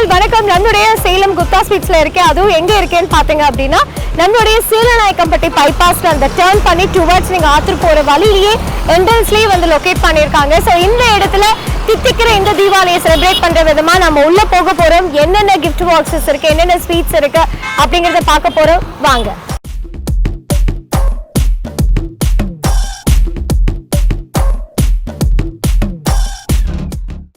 All வணக்கம். நம்மளுடைய சேலம் குப்தா ஸ்வீட்ஸ்ல இருக்கேன். அதுவும் எங்க இருக்கேன்னு பாத்தீங்க அப்படின்னா நம்மளுடைய சீலநாயக்கம்பட்டி பைபாஸ்ல அந்த டர்ன் பண்ணி டுவர்ட்ஸ் நீங்க ஆத்தூர் போற வழியிலேயே என்ட்ரன்ஸ்லயே வந்து லொகேட் பண்ணிருக்காங்க. ஸோ இந்த இடத்துல தித்திக்கிற இந்த தீபாவளியை செலிப்ரேட் பண்ற விதமா நம்ம உள்ள போக போறோம். என்னென்ன கிஃப்ட் பாக்ஸஸ் இருக்கு, என்னென்ன ஸ்வீட்ஸ் இருக்கு அப்படிங்கறத பார்க்க போறோம். வாங்க.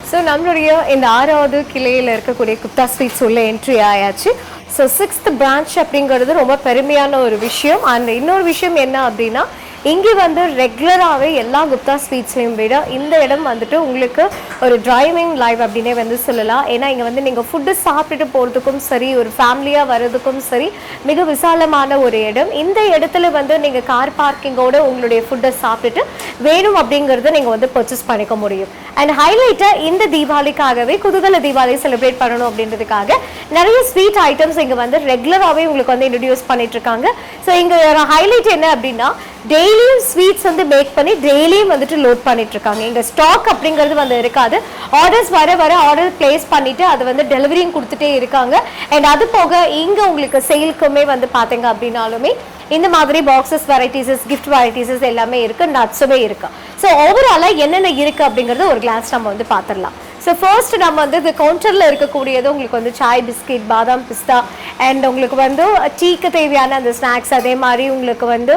ஸோ நம்மளுடைய இந்த 6வது கிளையில் இருக்கக்கூடிய குப்தா ஸ்வீட்ஸ் உள்ள என்ட்ரி ஆயாச்சு. ஸோ 6th பிரான்ச் அப்படிங்கிறது ரொம்ப பெருமையான ஒரு விஷயம். அண்ட் இன்னொரு விஷயம் என்ன அப்படின்னா இங்கே வந்து ரெகுலராகவே எல்லா குப்தா ஸ்வீட்ஸ்லையும் விட இந்த இடம் வந்துட்டு உங்களுக்கு ஒரு டிரைவிங் லைவ் அப்படின்னே வந்து சொல்லலாம். ஏன்னா இங்கே வந்து நீங்கள் ஃபுட்டு சாப்பிட்டுட்டு போகிறதுக்கும் சரி, ஒரு ஃபேமிலியாக வர்றதுக்கும் சரி, மிக விசாலமான ஒரு இடம். இந்த இடத்துல வந்து நீங்கள் கார் பார்க்கிங்கோடு உங்களுடைய ஃபுட்டை சாப்பிட்டுட்டு வேணும் அப்படிங்கிறத நீங்கள் வந்து பர்ச்சேஸ் பண்ணிக்க முடியும். அண்ட் ஹைலைட்டாக இந்த தீபாவளிக்காகவே குதூகல தீபாவளி செலிப்ரேட் பண்ணணும் அப்படின்றதுக்காக நிறைய ஸ்வீட் ஐட்டம்ஸ் இங்கே வந்து ரெகுலராகவே உங்களுக்கு வந்து இன்ட்ரடியூஸ் பண்ணிட்டு இருக்காங்க. ஸோ இங்கே ஒரு ஹைலைட் என்ன அப்படின்னா டெய்லியும் ஸ்வீட்ஸ் வந்து மேக் பண்ணி டெய்லியும் வந்துட்டு லோட் பண்ணிட்டு இருக்காங்க. இங்கே ஸ்டாக் அப்படிங்கிறது வந்து இருக்காது. ஆர்டர்ஸ் வர ஆர்டர் பிளேஸ் பண்ணிட்டு அது வந்து டெலிவரியும் கொடுத்துட்டே இருக்காங்க. அண்ட் அது போக இங்கே உங்களுக்கு சேல்க்குமே வந்து பார்த்தீங்க அப்படின்னாலுமே இந்த மாதிரி பாக்ஸஸ் வெரைட்டிஸஸ், கிஃப்ட் வெரைட்டிஸஸ் எல்லாமே இருக்கு, நட்ஸுமே இருக்கு. ஸோ ஓவராலாக என்னென்ன இருக்கு அப்படிங்கிறது ஒரு கிளாஸ் நம்ம வந்து பார்த்துடலாம். ஸோ ஃபர்ஸ்ட் நம்ம வந்து இது கவுண்டரில் இருக்கக்கூடியது உங்களுக்கு வந்து சாய் பிஸ்கெட், பாதாம் பிஸ்தா, அண்ட் உங்களுக்கு வந்து டீக்கு தேவையான அந்த ஸ்நாக்ஸ், அதே மாதிரி உங்களுக்கு வந்து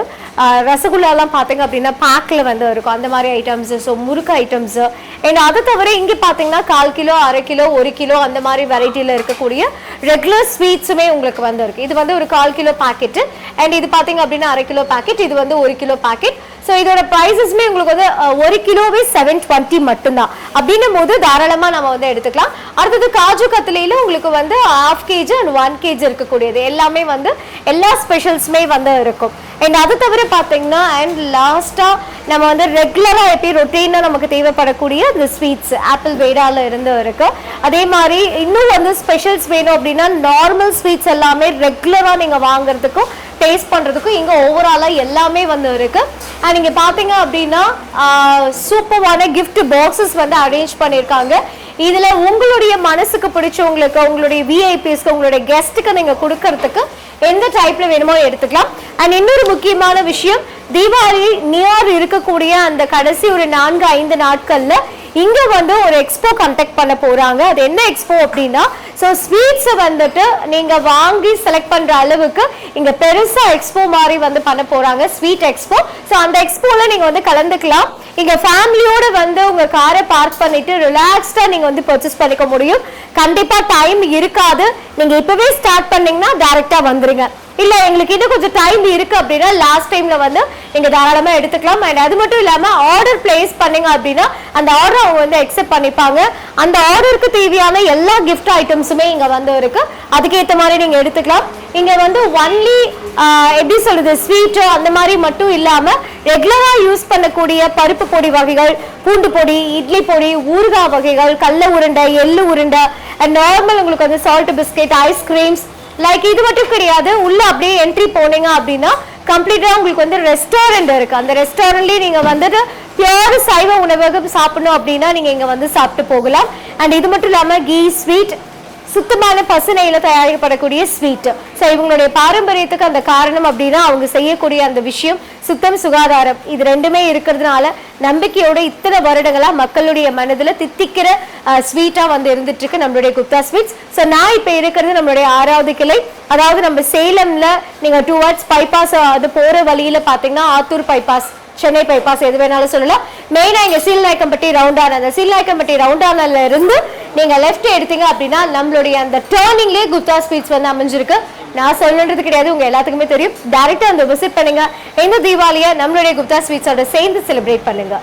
ரசகுல்லாலாம் பார்த்தீங்க அப்படின்னா பேக்கில் வந்து இருக்கும் அந்த மாதிரி ஐட்டம்ஸு. ஸோ முறுக்கு ஐட்டம்ஸு. அண்ட் அதை தவிர இங்கே பார்த்தீங்கன்னா 1/4 கிலோ, 1/2 கிலோ, 1 கிலோ அந்த மாதிரி வெரைட்டியில் இருக்கக்கூடிய ரெகுலர் ஸ்வீட்ஸுமே உங்களுக்கு வந்து இருக்குது. இது வந்து ஒரு 1/4 கிலோ பேக்கெட்டு. அண்ட் இது பார்த்தீங்க அப்படின்னா 1/2 கிலோ பேக்கெட். இது வந்து 1 கிலோ பேக்கெட். ஸோ இதோட ப்ரைஸஸ்மே உங்களுக்கு வந்து 1 கிலோவே 720 மட்டும்தான். அப்படின்னும் போது தாராளமாக நம்ம வந்து எடுத்துக்கலாம். அடுத்தது காஜு கத்திலையில் உங்களுக்கு வந்து 1/2 kg அண்ட் 1 kg இருக்கக்கூடியது எல்லாமே வந்து எல்லா ஸ்பெஷல்ஸுமே வந்து இருக்கும். அண்ட் அது தவிர பார்த்தீங்கன்னா அண்ட் லாஸ்ட்டாக நம்ம வந்து ரெகுலராக எப்படி ரொட்டீனாக நமக்கு தேவைப்படக்கூடிய இந்த ஸ்வீட்ஸ் ஆப்பிள் வேடால இருந்து இருக்கு. அதே மாதிரி இன்னும் வந்து ஸ்பெஷல்ஸ் வேணும் அப்படின்னா நார்மல் ஸ்வீட்ஸ் எல்லாமே ரெகுலராக நீங்கள் வாங்குறதுக்கும் டேஸ்ட் பண்ணுறதுக்கும் இங்கே ஓவராலாக எல்லாமே வந்து இருக்கு. அண்ட் இங்கே பார்த்தீங்க அப்படின்னா சூப்பரான கிஃப்ட் பாக்ஸஸ் வந்து அரேஞ்ச் பண்ணியிருக்காங்க. இதில் உங்களுடைய மனசுக்கு பிடிச்சவங்களுக்கு, உங்களுடைய விஐபிஸ்க்கு, உங்களுடைய கெஸ்ட்டுக்கு நீங்கள் கொடுக்கறதுக்கு எந்த டைப்பில் வேணுமோ எடுத்துக்கலாம். அண்ட் இன்னொரு முக்கியமான விஷயம், தீபாவளி நியர் இருக்கக்கூடிய அந்த கடைசி ஒரு 4-5 நாட்களில் இங்கே வந்து ஒரு எக்ஸ்போ கண்டக்ட் பண்ண போகிறாங்க. அது என்ன எக்ஸ்போ அப்படின்னா ஸோ ஸ்வீட்ஸை வந்துட்டு நீங்கள் வாங்கி செலக்ட் பண்ணுற அளவுக்கு இங்கே பெருசாக எக்ஸ்போ மாதிரி வந்து பண்ண போகிறாங்க, ஸ்வீட் எக்ஸ்போ. ஸோ அந்த எக்ஸ்போவில் நீங்கள் வந்து கலந்துக்கலாம். இங்கே ஃபேமிலியோடு வந்து உங்கள் காரை பார்க் பண்ணிவிட்டு ரிலாக்ஸ்டாக நீங்கள் வந்து பர்ச்சேஸ் பண்ணிக்க முடியும். கண்டிப்பாக டைம் இருக்காது. நீங்கள் இப்போவே ஸ்டார்ட் பண்ணிங்கன்னா டேரெக்டாக வந்துடுங்க. இல்லை எங்களுக்கு இன்னும் கொஞ்சம் டைம் இருக்குது அப்படின்னா லாஸ்ட் டைமில் வந்து நீங்கள் தாராளமாக எடுத்துக்கலாம். அண்ட் அது மட்டும் இல்லாமல் ஆர்டர் பிளேஸ் பண்ணிங்க அப்படின்னா அந்த ஆர்டர் அவங்க வந்து அக்செப்ட் பண்ணிப்பாங்க. அந்த ஆர்டருக்கு தேவையான எல்லா கிஃப்ட் ஐட்டம்ஸுமே இங்கே வந்து இருக்குது. அதுக்கேற்ற மாதிரி நீங்கள் எடுத்துக்கலாம். இங்கே வந்து ஒன்லி எப்படி சொல்கிறது ஸ்வீட்டு அந்த மாதிரி மட்டும் இல்லாமல் ரெகுலராக யூஸ் பண்ணக்கூடிய பருப்பு பொடி வகைகள், பூண்டு பொடி, இட்லி பொடி, ஊறுகாய் வகைகள், கடலை உருண்டை, எள்ளு உருண்டை, அண்ட் நார்மல் உங்களுக்கு வந்து சால்ட் பிஸ்கெட், ஐஸ்கிரீம்ஸ் லைக் இது மட்டும் கிடையாது. உள்ள அப்படியே என்ட்ரி போனீங்க அப்படின்னா கம்ப்ளீட்டா உங்களுக்கு வந்து ரெஸ்டாரண்ட் இருக்கு. அந்த ரெஸ்டாரண்ட்லயே நீங்க வந்துட்டு பியூர் சைவ உணவகம் சாப்பிடணும் அப்படின்னா நீங்க இங்க வந்து சாப்பிட்டு போகலாம். அண்ட் இது மட்டும் இல்லாம கீ ஸ்வீட், சுத்தமான பசுனையில தயாரிக்கப்படக்கூடிய ஸ்வீட். ஸோ இவங்களுடைய பாரம்பரியத்துக்கு அந்த காரணம் அப்படின்னா அவங்க செய்யக்கூடிய அந்த விஷயம் சுத்தம், சுகாதாரம், இது ரெண்டுமே இருக்கிறதுனால நம்பிக்கையோட இத்தனை வருடங்களா மக்களுடைய மனதில் தித்திக்கிற ஸ்வீட்டா வந்து இருந்துட்டு இருக்கு நம்மளுடைய குப்தா ஸ்வீட்ஸ். ஸோ நான் இப்போ இருக்கிறது நம்மளுடைய 6வது கிளை. அதாவது நம்ம சேலம்ல நீங்க டுவர்ட்ஸ் பைபாஸ் அது போற வழியில பாத்தீங்கன்னா ஆத்தூர் பைபாஸ், சென்னை பைபாஸ் எது வேணாலும் சொல்லலாம். மெயினா இங்க சீலநாயக்கம்பட்டி ரவுண்டான, அந்த சீலநாயக்கம்பட்டி ரவுண்டானல இருந்து நீங்க லெஃப்ட் எடுத்தீங்க அப்படின்னா நம்மளுடைய அந்த டர்னிங்லேயே குப்தா ஸ்வீட்ஸ் வந்து அமைஞ்சிருக்கு. நான் சொல்லுன்றது கிடையாது, உங்க எல்லாத்துக்குமே தெரியும். டைரக்டா வந்து விசிட் பண்ணுங்க. இந்த தீபாவளியை நம்மளுடைய குப்தா ஸ்வீட்ஸோட சேர்ந்து செலிப்ரேட் பண்ணுங்க.